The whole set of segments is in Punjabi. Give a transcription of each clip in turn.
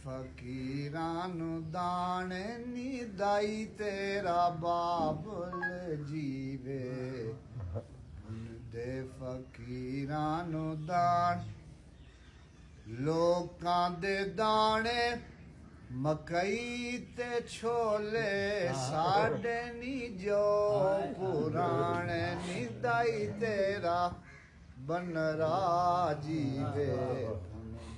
ਫਕੀਰਾਂ ਨੂੰ ਦਾਣ ਨੀ ਦਾਈ ਤੇਰਾ ਬਾਬੁਲ ਜੀਵੇ ਦੇ ਫਕੀਰਾਂ ਨੂੰ ਦਾਣ ਲੋਕਾਂ ਦੇ ਦਾਣੇ ਮਕਈ ਤੇ ਛੋਲੇ ਸਾਡੇ ਨੀ ਜੋ ਪੁਰਾਣੇ ਨੀ ਦਾਈ ਤੇਰਾ ਬਨਰਾ ਜੀਵੇ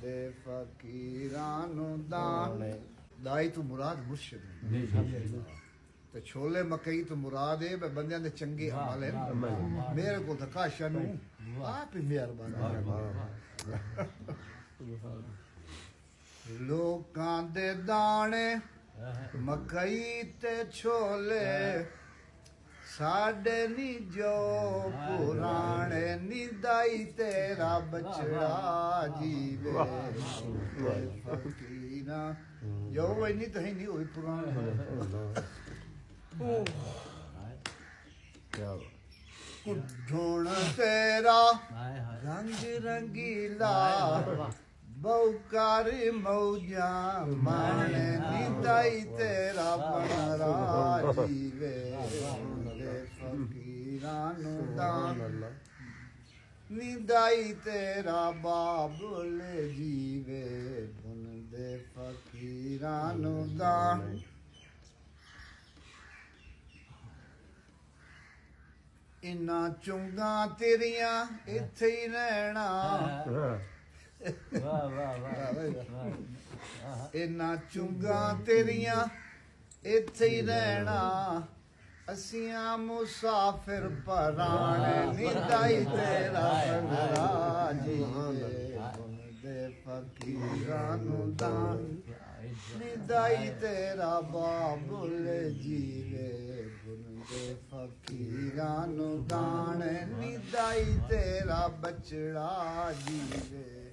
ਦੇ ਫਕੀਰਾਂ ਨੂੰ ਦਾਣ ਦਾਈ ਤੋਂ ਮੁਰਾਦ ਮੁਰਸ਼ਿਦ ਤੇ ਛੋਲੇ ਮਕਈ ਤੋਂ ਮੁਰਾਦ ਹੈ ਬੰਦਿਆਂ ਦੇ ਚੰਗੇ ਅਮਲ ਹੈ ਮੇਰੇ ਕੋਲ ਤਾਂ ਕਾਸ਼ਾ ਨੂੰ ਆਪ ਹੀ ਮਿਹਰਬਾਨ ਲੋਕਾਂ ਦੇ ਦਾਣੇ ਮਕਈ ਤੇ ਛੋਲੇ ਸਾਡੇ ਨੀ ਜੋ ਪੁਰਾਣੇ ਨੀ ਦਾਈ ਤੇਰਾ ਬਚੜਾ ਜੀਵੇ ਫਕੀਰਾਂ ਜੋ ਵਈ ਨਹੀਂ ਤਹੀਂ ਨਹੀਂ ਹੋਈ ਪੁਰਾਣੇ ਕੁੱਢਣ ਤੇਰਾ ਰੰਗ ਰੰਗੀਲਾ ਬਉਕਾਰ ਮੌਜਾਂ ਮਾਣੇ ਨਿਦਾਈ ਤੇਰਾ ਬਨਰਾ ਜੀਵੇ ਦੇ ਫਕੀਰਾਂ ਨੂੰ ਦਾਨ ਨਿਦਾਈ ਤੇਰਾ ਬਾਬੁਲ ਜੀਵੇ ਬੁਨ ਦੇ ਫਕੀਰਾਂ ਨੂੰ ਦਾਨ ਇਨਾਂ ਚੁੰਗਾਂ ਤੇਰੀਆਂ ਇੱਥੇ ਹੀ ਰਹਿਣਾ ਵਾਹ ਵਾਹ ਵਾਹ ਇਨਾਂ ਚੁੰਗਾਂ ਤੇਰੀਆਂ ਇੱਥੇ ਹੀ ਰਹਿਣਾ ਅਸੀਆਂ ਮੁਸਾਫਿਰ ਪਰਾਣੇ ਨਿਦਾਈ ਤੇਰਾ ਬਨਰਾ ਜੀਵੇ ਦੇ ਫਕੀਰਾਂ ਨੂੰ ਦਾਨ ਨਿਦਾਈ ਤੇਰਾ ਬਾਬੁਲ ਜੀਵੇ ਦੇ ਫਕੀਰਾਂ ਨੂੰ ਦਾਣ ਨਿਦਾਈ ਤੇਰਾ ਬਚੜਾ ਜੀਵੇ